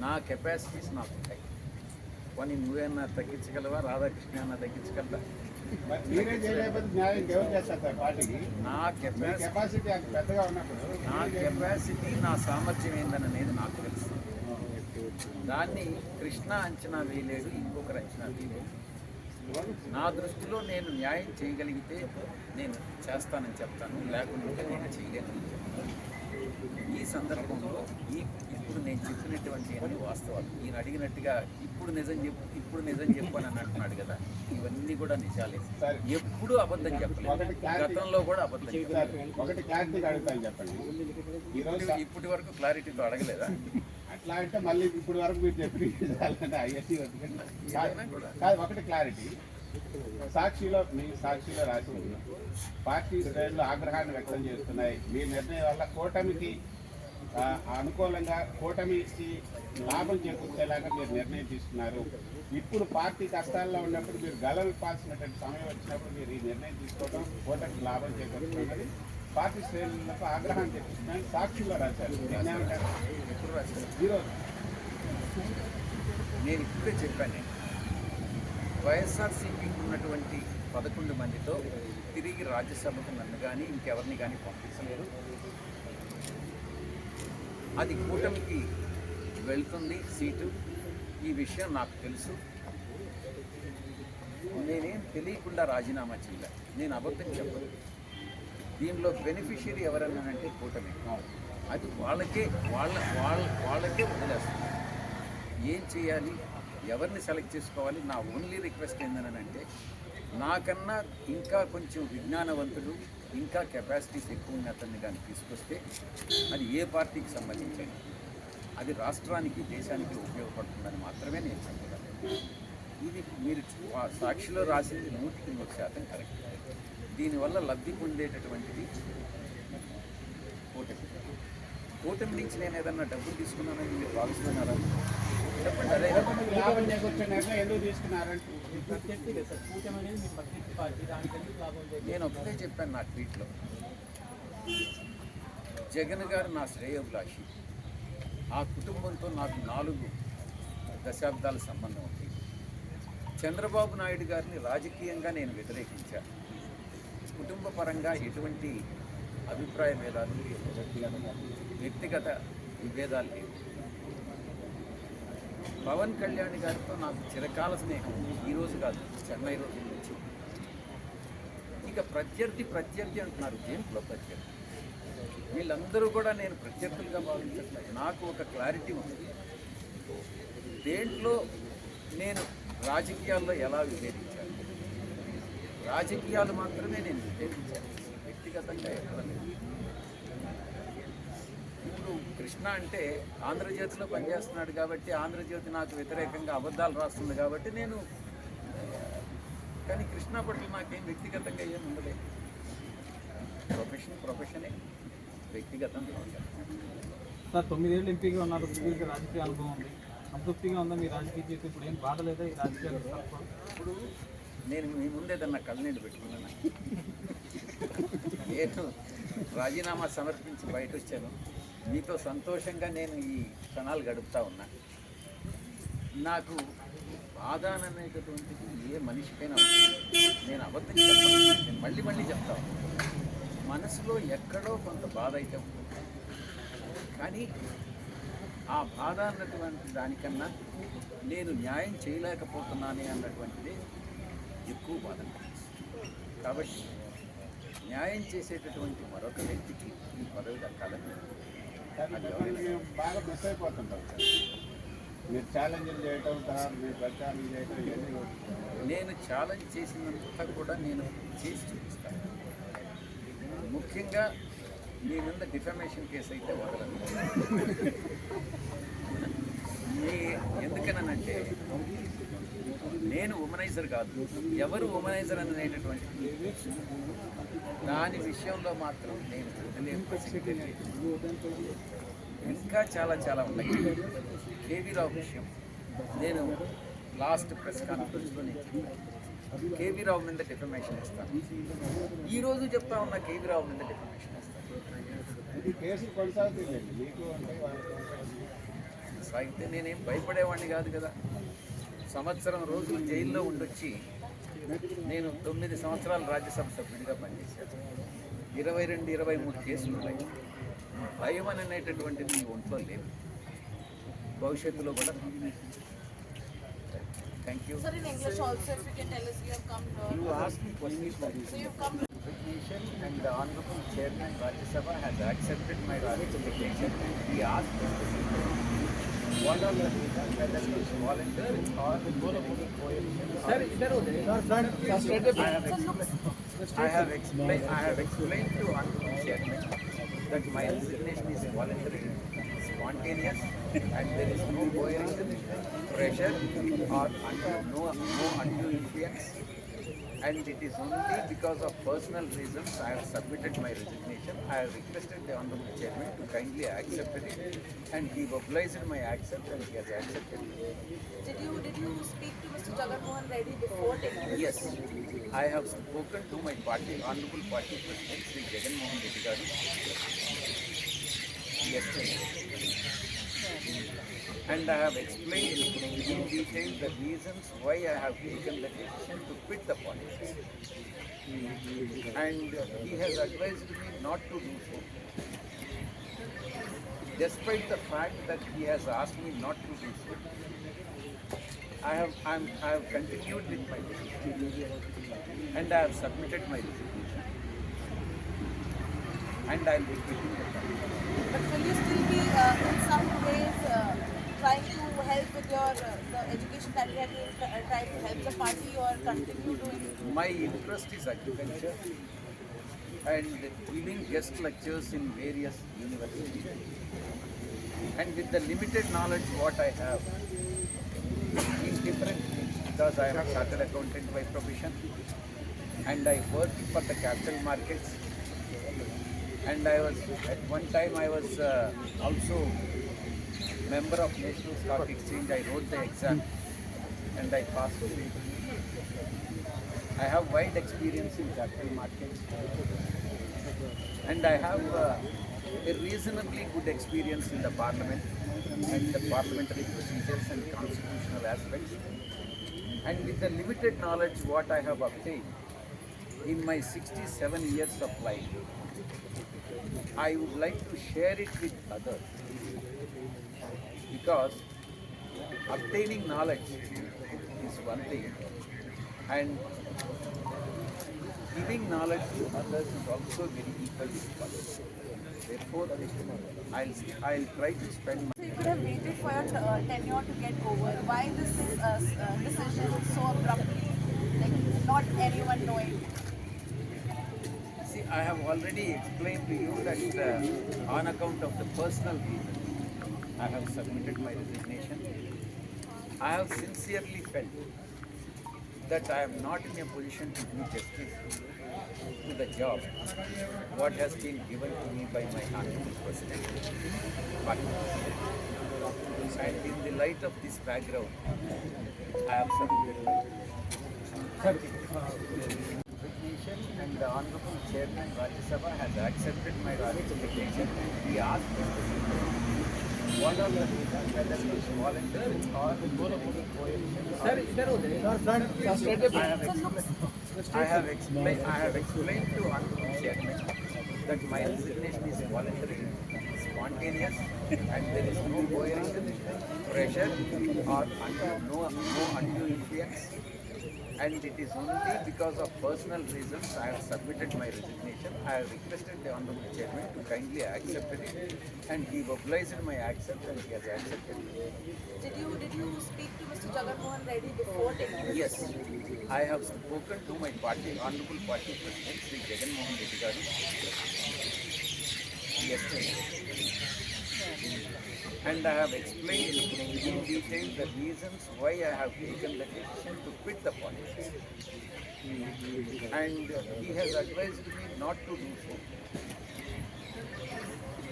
నా కెపాసిటీస్ నాకు ఉంటాయి. కొన్ని నువ్వేమన్నా తగ్గించగలవా, రాధాకృష్ణ అన్నా తగ్గించగలరా? మీరే చేయలేకపోతే న్యాయం ఎవరు చేస్తారు సార్ పార్టీకి? నా కెపాసిటీ అంత పెద్దగా ఉన్నప్పుడు నా కెపాసిటీ, నా సామర్థ్యం ఏందనేది నాకు తెలుసు. దాన్ని కృష్ణ అంచనా వేయలేడు, ఇంకొకరు అంచనా వేయలేడు. నా దృష్టిలో నేను న్యాయం చేయగలిగితే నేను చేస్తానని చెప్తాను, లేకుంటే నేను చేయలేను. ఈ సందర్భంలో ఇప్పుడు నేను చెప్పినటువంటి అన్ని వాస్తవాలు, ఈయన అడిగినట్టుగా ఇప్పుడు నిజం చెప్పు అని అంటున్నాడు కదా, ఇవన్నీ కూడా నిజాలే. ఎప్పుడు అబద్ధం చెప్పలేదు, గతంలో కూడా అబద్ధం చెప్పలేదు. ఒకటి క్లారిటీ అడుగుతాను చెప్పండి. ఈరోజు ఇప్పటి వరకు క్లారిటీతో అడగలేదా? అట్లా అంటే మళ్ళీ ఇప్పటి వరకు మీరు చెప్పి కాదు. ఒకటి క్లారిటీ, సాక్షిలో రాసి పార్టీ శ్రేణులు ఆగ్రహాన్ని వ్యక్తం చేస్తున్నాయి. మీ నిర్ణయం వల్ల కూటమికి అనుకూలంగా, కూటమికి లాభం చేకూర్చేలాగా మీరు నిర్ణయం తీసుకున్నారు. ఇప్పుడు పార్టీ కష్టాల్లో ఉన్నప్పుడు మీరు గలవిప్పాల్సినటువంటి సమయం వచ్చినప్పుడు మీరు ఈ నిర్ణయం తీసుకోవడం కూటమికి లాభం చేకూరుతున్నది పార్టీ శ్రేణులకు ఆగ్రహం తెప్పిస్తున్నాయి. సాక్షిలో రాశారు. ఎప్పుడు రాశారు? ఈరోజు నేను ఇప్పుడే చెప్పాను, వైఎస్ఆర్సీపీకి ఉన్నటువంటి 11 మందితో తిరిగి రాజ్యసభకు నన్ను కానీ ఇంకెవరిని కానీ పంపించలేరు. అది కూటమికి వెళ్తుంది సీటు. ఈ విషయం నాకు తెలుసు. నేనేం తెలియకుండా రాజీనామా చేయలే, నేను అబద్ధం చెప్పను. దీనిలో బెనిఫిషియరీ ఎవరన్నానంటే కూటమి. అది వాళ్ళకే వదిలేస్తుంది. ఏం చేయాలి, ఎవరిని సెలెక్ట్ చేసుకోవాలి. నా ఓన్లీ రిక్వెస్ట్ ఏంటనంటే, నాకన్నా ఇంకా కొంచెం విజ్ఞానవంతుడు, ఇంకా కెపాసిటీస్ ఎక్కువ ఉన్న అతన్ని కానీ తీసుకొస్తే అది ఏ పార్టీకి సంబంధించింది, అది రాష్ట్రానికి దేశానికి ఉపయోగపడుతుందని మాత్రమే నేను చెప్పగలను. ఇది మీరు సాక్షిలో రాసింది 100% కరెక్ట్. దీనివల్ల లబ్ధి పొందేటటువంటిది కూటమి నుంచి నేను ఏదన్నా డబ్బులు తీసుకున్నానని మీరు భావిస్తున్నారా? చెప్పండి. అదే లాభం చేకూర్చే ఎందుకు తీసుకున్నారంటే నేను ఒకటే చెప్పాను నా ట్వీట్లో, జగన్ గారు నా శ్రేయోభిలాషి. ఆ కుటుంబంతో నాకు 4 దశాబ్దాల సంబంధం ఉంది. చంద్రబాబు నాయుడు గారిని రాజకీయంగా నేను వ్యతిరేకించాను. కుటుంబ పరంగా ఎటువంటి అభిప్రాయ భేదాలు, వ్యక్తిగత విభేదాలు లేవు. పవన్ కళ్యాణ్ గారితో నాకు చిరకాల స్నేహం, ఈరోజు కాదు, చెన్నై రోజుల నుంచి. ఇక ప్రత్యర్థి అంటున్నారు, దేంట్లో ప్రత్యర్థి? వీళ్ళందరూ కూడా నేను ప్రత్యర్థులుగా భావించట్లేదు. నాకు ఒక క్లారిటీ ఉంది. దేంట్లో నేను రాజకీయాల్లో ఎలా విభేదించాను, రాజకీయాలు మాత్రమే నేను విభేదించాను, వ్యక్తిగతంగా ఎక్కడ లేదు. ఇప్పుడు కృష్ణ అంటే ఆంధ్రజ్యోతిలో పనిచేస్తున్నాడు కాబట్టి, ఆంధ్రజ్యోతి నాకు వ్యతిరేకంగా అబద్ధాలు రాస్తుంది కాబట్టి నేను, కానీ కృష్ణ పట్ల నాకేం వ్యక్తిగతంగా ఏం ఉండలేదు. ప్రొఫెషనే, వ్యక్తిగతం. సార్ 9 ఏళ్ళు ఎంపీగా ఉన్నారు, సుదీర్ఘ రాజకీయ అనుభవం ఉంది. సంతృప్తిగా ఉందా మీ రాజకీయ జీవితం? ఇప్పుడు ఏం బాధ లేదా ఈ రాజకీయాలు? ఇప్పుడు నేను మీ ముందేదన్నా కళ్ళనీళ్ళు పెట్టుకున్నాను. నేను రాజీనామా సమర్పించి బయట వచ్చాను. మీతో సంతోషంగా నేను ఈ క్షణాలు గడుపుతూ ఉన్నా. నాకు బాధ అనేటటువంటిది ఏ మనిషికైనా నేను అబద్ధం చెప్పను. నేను మళ్ళీ చెప్తాను, మనసులో ఎక్కడో కొంత బాధ అయితే ఉంటుంది. కానీ ఆ బాధ అన్నటువంటి దానికన్నా నేను న్యాయం చేయలేకపోతున్నానే అన్నటువంటిది ఎక్కువ బాధ. కాబట్టి న్యాయం చేసేటటువంటి మరొక వ్యక్తికి ఈ పదవి దక్కాలని బాగా మిస్ అయిపోతుంటారు. మీరు ఛాలెంజ్లు చేయటం, మీరు ప్రచారం చేయటం ఇవన్నీ నేను ఛాలెంజ్ చేసినంత కూడా నేను చేసి చూపిస్తాను. ముఖ్యంగా మీ మీద డిఫమేషన్ కేసు అయితే వదలను. ఎందుకనంటే నేను ఉమనైజర్ కాదు, ఎవరు ఉమనైజర్ అనేటటువంటి దాని విషయంలో మాత్రం నేను వదిలేను. ఇంకా చాలా ఉన్నాయి. కేవీ రావు విషయం నేను లాస్ట్ ప్రెస్ కాన్ఫరెన్స్లో నేను కేవీ రావు మీద డిఫమేషన్ ఇస్తాను. ఈరోజు చెప్తా ఉన్నా, కేవీ రావు మీద డిఫమేషన్ ఇస్తాను. ఇది కేసు కొనసాగుతుంది. మీకు సాగితే నేనేం భయపడేవాడిని కాదు కదా. సంవత్సరం రోజులు జైల్లో ఉండొచ్చి నేను 9 సంవత్సరాలు రాజ్యసభ సభ్యుడిగా పనిచేశాను. 22-23 కేసులు ఉన్నాయి. భయం అనేటటువంటిది మీ ఒంట్లో లేదు, భవిష్యత్తులో కూడా. Thank you. Sir, in English also, if you can tell us, you have come here. You asked me questions. So you've come. Resignation, and the Honorable Chairman Rajya Sabha has accepted my resignation. He asked me what are the reasons, whether it is voluntary or any coercion. Sir, I have explained to Honorable Chairman that my resignation is voluntary, spontaneous, and there is no coercion, pressure, or no undue influence. And it is only because of personal reasons I have submitted my resignation. I have requested the Honorable Chairman to kindly accept it, and he obliged my accept, and he has accepted it. Did you speak to Mr. Jagan Mohan Reddy before taking this? Yes, I have spoken to my party, Honorable Party President Sri Jagan Mohan Reddy garu yesterday, and I have explained in detail the reasons why I have taken the decision to quit the politics. And he has advised me not to do so. Despite the fact that he has asked me not to do so, I have continued with my decision, and I have submitted my resignation, and I will be quitting the party. But will you still be in some ways trying to help with your the education that you have been trying to help the party, or continue doing? My interest is agriculture and giving guest lectures in various universities. And with the limited knowledge what I have in different fields, because I am a chartered accountant by profession, and I work for the capital markets, and I was at one time I was also member of National Stock Exchange. I wrote the exam and I passed it. I have wide experience in capital markets, and I have a reasonably good experience in the parliament and the parliamentary procedures and constitutional aspects. And with the limited knowledge what I have obtained in my 67 years of life, I would like to share it with others, because obtaining knowledge is one thing, and giving knowledge to others is also very equally important. Therefore, I'll try to spend my So you could have waited for your tenure to get over. Why this decision so abruptly, like not anyone knowing? See, I have already explained to you that on account of the personal reasons, I have submitted my resignation. I have sincerely felt that I am not in a position to do justice to the job what has been given to me by my Honorable President. And in the light of this background, I have submitted my resignation, and the Honorable Chairman Rajya Sabha has accepted my resignation. He asked me what are the reasons, whether it is voluntary or any coercion. I have explained to Honorable Chairman that my resignation is voluntary, spontaneous, and there is no coercion, pressure, or no undue influence. And it is only because of personal reasons I have submitted my resignation. I have requested the Honorable Chairman to kindly accept it, and he obliged my accept, and he has accepted it. Did you speak to Mr. Jagan Mohan Reddy before taking this? Yes, I have spoken to my party, Honorable Party President Sri Jagan Mohan Reddy garu yesterday, and I have explained in detail the reasons why I have taken the decision to quit the politics. And he has advised me not to do so.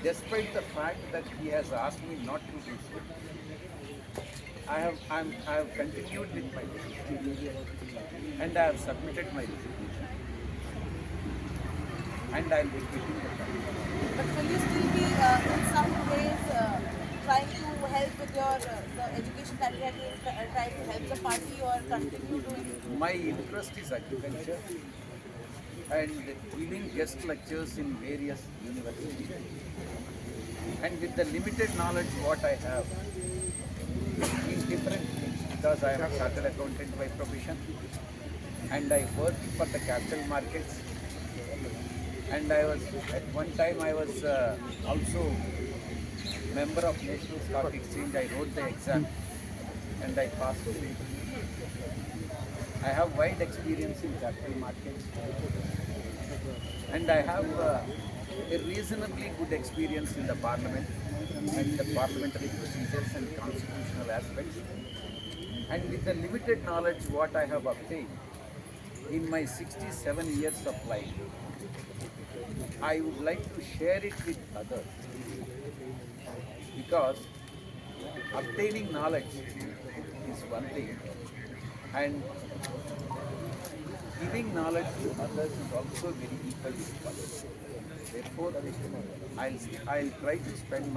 Despite the fact that he has asked me not to do so, I have continued with my decision, and I have submitted my resignation, and I will be quitting the party. But will you still be in some ways trying to help with your the education that you have been trying to help the party or continue doing? My interest is agriculture and giving guest lectures in various universities. And with the limited knowledge what I have in different things, because I am a chartered accountant by profession and I worked for the capital markets, and I was at one time I was also member of National Stock Exchange. I wrote the exam and I passed it. I have wide experience in capital markets and I have a reasonably good experience in the parliament and the parliamentary procedures and constitutional aspects. And with the limited knowledge what I have obtained in my 67 years of life, I would like to share it with others, because obtaining knowledge is one thing and giving knowledge to others is also very equally important. Therefore, I'll try to spend